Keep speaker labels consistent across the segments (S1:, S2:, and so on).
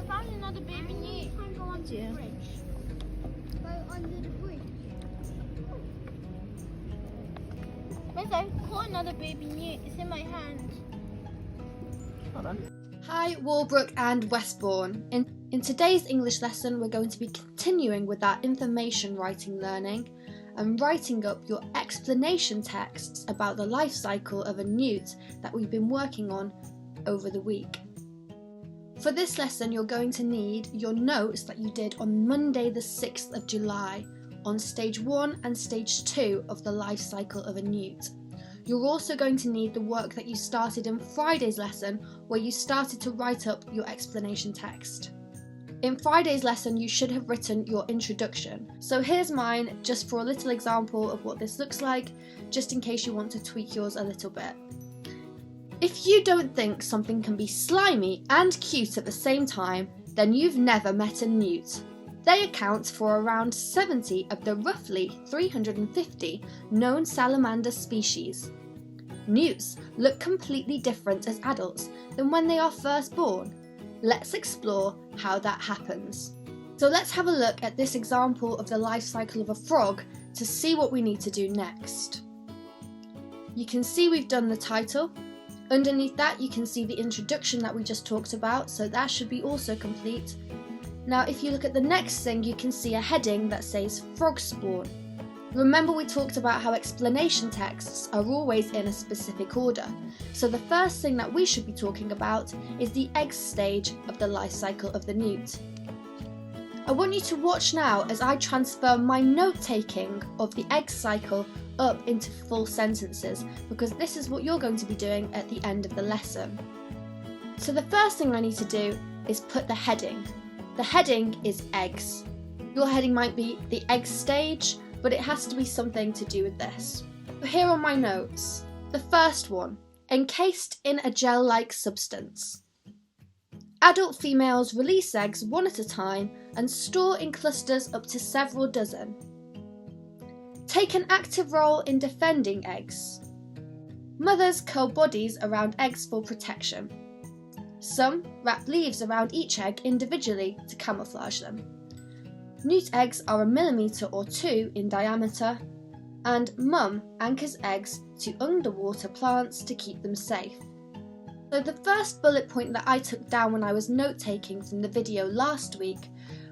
S1: found another baby newt.
S2: Go onto the bridge. Go under the bridge.
S1: Miss, I caught another baby newt. It's in my hand.
S3: Hold on.
S4: Hi, Walbrook and Westbourne. In today's English lesson, we're going to be continuing with our information writing learning and writing up your explanation texts about the life cycle of a newt that we've been working on over the week. For this lesson, you're going to need your notes that you did on Monday the 6th of July on stage 1 and stage 2 of the life cycle of a newt. You're also going to need the work that you started in Friday's lesson, where you started to write up your explanation text. In Friday's lesson, you should have written your introduction. So here's mine, just for a little example of what this looks like, just in case you want to tweak yours a little bit. If you don't think something can be slimy and cute at the same time, then you've never met a newt. They account for around 70 of the roughly 350 known salamander species. Newts look completely different as adults than when they are first born. Let's explore how that happens. So let's have a look at this example of the life cycle of a frog to see what we need to do next. You can see we've done the title. Underneath that you can see the introduction that we just talked about, so that should be also complete. Now if you look at the next thing, you can see a heading that says frog spawn. Remember we talked about how explanation texts are always in a specific order, so the first thing that we should be talking about is the egg stage of the life cycle of the newt. I want you to watch now as I transfer my note-taking of the egg cycle up into full sentences, because this is what you're going to be doing at the end of the lesson. So the first thing I need to do is put the heading. The heading is eggs. Your heading might be the egg stage, but it has to be something to do with this. Here are my notes. The first one, encased in a gel-like substance. Adult females release eggs one at a time and store in clusters up to several dozen. Take an active role in defending eggs. Mothers curl bodies around eggs for protection. Some wrap leaves around each egg individually to camouflage them. Newt eggs are 1 millimetre or 2 in diameter, and mum anchors eggs to underwater plants to keep them safe. So the first bullet point that I took down when I was note-taking from the video last week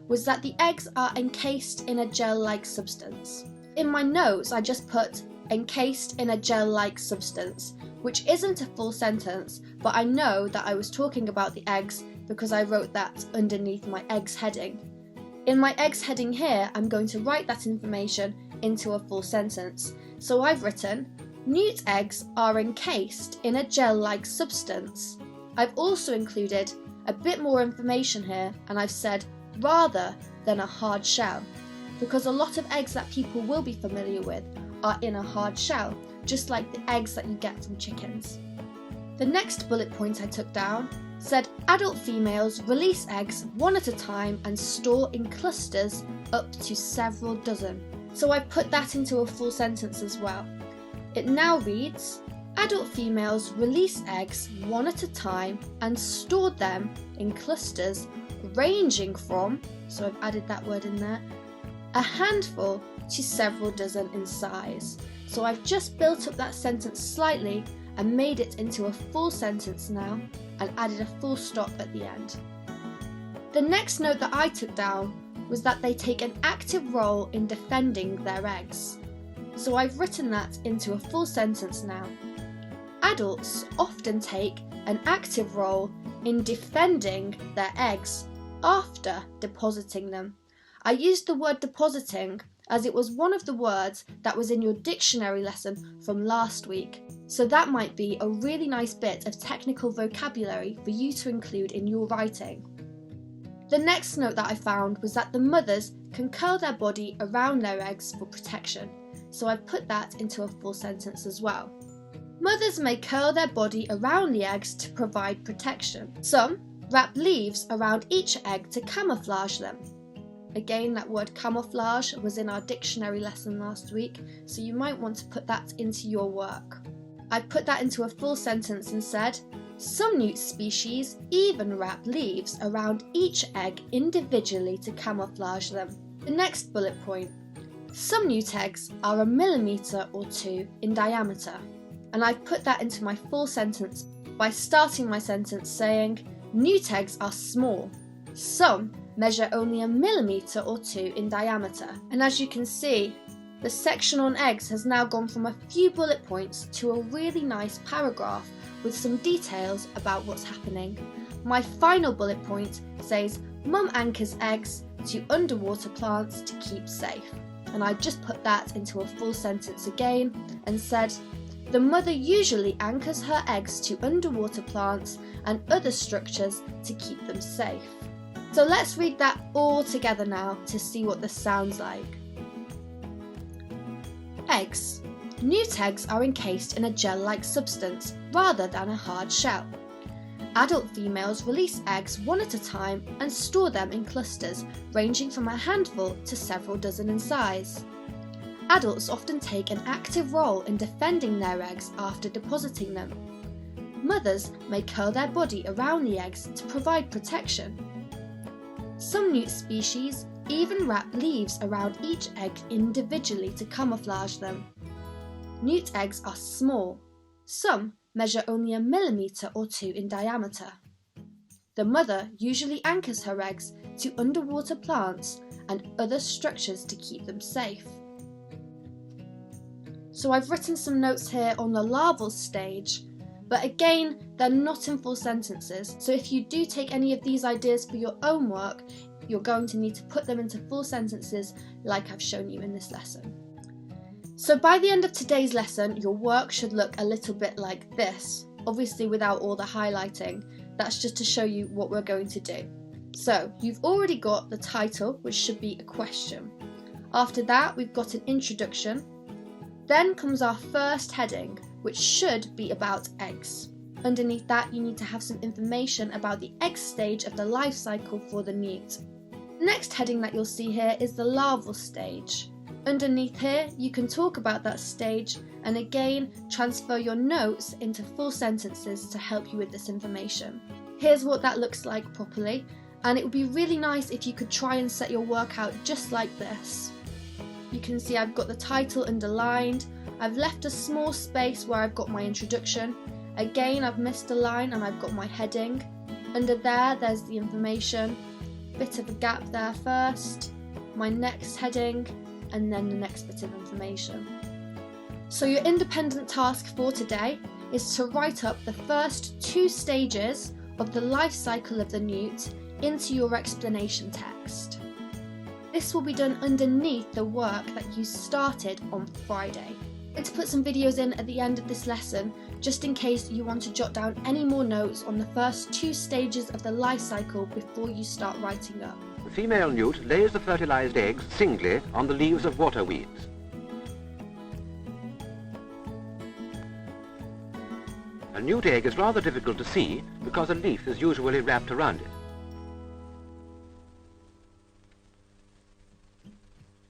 S4: was that the eggs are encased in a gel-like substance. In my notes I just put encased in a gel-like substance, which isn't a full sentence, but I know that I was talking about the eggs because I wrote that underneath my eggs heading. In my eggs heading here, I'm going to write that information into a full sentence. So I've written, newt eggs are encased in a gel-like substance. I've also included a bit more information here, and I've said rather than a hard shell, because a lot of eggs that people will be familiar with are in a hard shell, just like the eggs that you get from chickens. The next bullet point I took down said adult females release eggs one at a time and store in clusters up to several dozen. So I put that into a full sentence as well. It now reads, adult females release eggs one at a time and store them in clusters ranging from, so I've added that word in there, a handful to several dozen in size. So I've just built up that sentence slightly and made it into a full sentence now and added a full stop at the end. The next note that I took down was that they take an active role in defending their eggs. So I've written that into a full sentence now. Adults often take an active role in defending their eggs after depositing them. I used the word depositing as it was one of the words that was in your dictionary lesson from last week, so that might be a really nice bit of technical vocabulary for you to include in your writing. The next note that I found was that the mothers can curl their body around their eggs for protection, so I've put that into a full sentence as well. Mothers may curl their body around the eggs to provide protection. Some wrap leaves around each egg to camouflage them. Again, that word camouflage was in our dictionary lesson last week, so you might want to put that into your work. I put that into a full sentence and said, Some newt species even wrap leaves around each egg individually to camouflage them. The next bullet point. Some newt eggs are 1 millimetre or 2 in diameter, and I've put that into my full sentence by starting my sentence saying, newt eggs are small. Some measure only 1 millimetre or 2 in diameter. And as you can see, the section on eggs has now gone from a few bullet points to a really nice paragraph with some details about what's happening. My final bullet point says, Mum anchors eggs to underwater plants to keep safe. And I just put that into a full sentence again and said, the mother usually anchors her eggs to underwater plants and other structures to keep them safe. So let's read that all together now to see what this sounds like. Eggs. Newt eggs are encased in a gel-like substance rather than a hard shell. Adult females release eggs one at a time and store them in clusters ranging from a handful to several dozen in size. Adults often take an active role in defending their eggs after depositing them. Mothers may curl their body around the eggs to provide protection. Some newt species even wrap leaves around each egg individually to camouflage them. Newt eggs are small. Some measure only 1 millimetre or 2 in diameter. The mother usually anchors her eggs to underwater plants and other structures to keep them safe. So I've written some notes here on the larval stage, but again, they're not in full sentences, so if you do take any of these ideas for your own work, you're going to need to put them into full sentences like I've shown you in this lesson. So by the end of today's lesson, your work should look a little bit like this, obviously without all the highlighting. That's just to show you what we're going to do. So you've already got the title, which should be a question. After that, we've got an introduction. Then comes our first heading, which should be about eggs. Underneath that, you need to have some information about the egg stage of the life cycle for the newt. The next heading that you'll see here is the larval stage. Underneath here, you can talk about that stage and again transfer your notes into full sentences to help you with this information. Here's what that looks like properly, and it would be really nice if you could try and set your work out just like this. You can see I've got the title underlined, I've left a small space where I've got my introduction, again I've missed a line and I've got my heading. Under there's the information, bit of a gap there first, my next heading, and then the next bit of information. So your independent task for today is to write up the first 2 stages of the life cycle of the newt into your explanation text. This will be done underneath the work that you started on Friday. I'm going to put some videos in at the end of this lesson just in case you want to jot down any more notes on the first 2 stages of the life cycle before you start writing up.
S5: The female newt lays the fertilized eggs singly on the leaves of water weeds. A newt egg is rather difficult to see because a leaf is usually wrapped around it.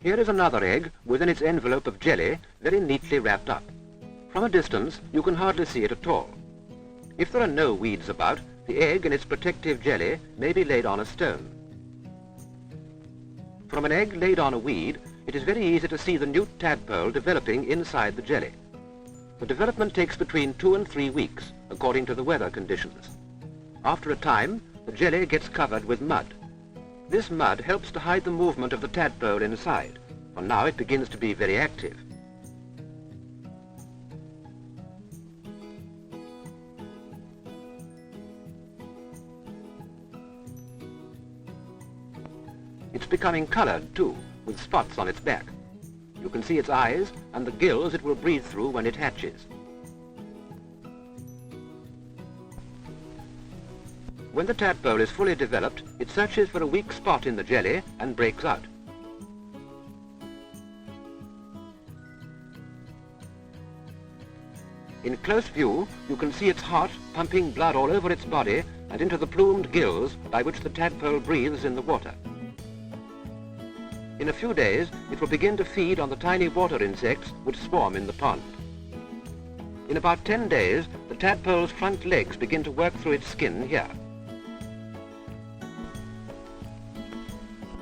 S5: Here is another egg within its envelope of jelly, very neatly wrapped up. From a distance, you can hardly see it at all. If there are no weeds about, the egg and its protective jelly may be laid on a stone. From an egg laid on a weed, it is very easy to see the newt tadpole developing inside the jelly. The development takes between 2 and 3 weeks, according to the weather conditions. After a time, the jelly gets covered with mud. This mud helps to hide the movement of the tadpole inside, for now it begins to be very active. It's becoming coloured too, with spots on its back. You can see its eyes and the gills it will breathe through when it hatches. When the tadpole is fully developed, it searches for a weak spot in the jelly and breaks out. In close view, you can see its heart pumping blood all over its body and into the plumed gills by which the tadpole breathes in the water. In a few days, it will begin to feed on the tiny water insects which swarm in the pond. In about 10 days, the tadpole's front legs begin to work through its skin here.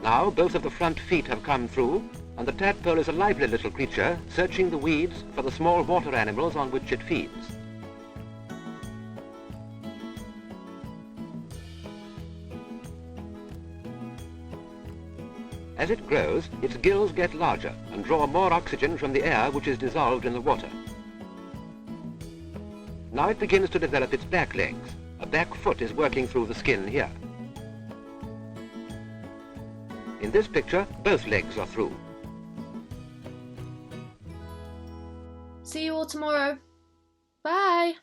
S5: Now both of the front feet have come through, and the tadpole is a lively little creature, searching the weeds for the small water animals on which it feeds. As it grows, its gills get larger and draw more oxygen from the air which is dissolved in the water. Now it begins to develop its back legs. A back foot is working through the skin here. In this picture, both legs are through.
S4: See you all tomorrow. Bye!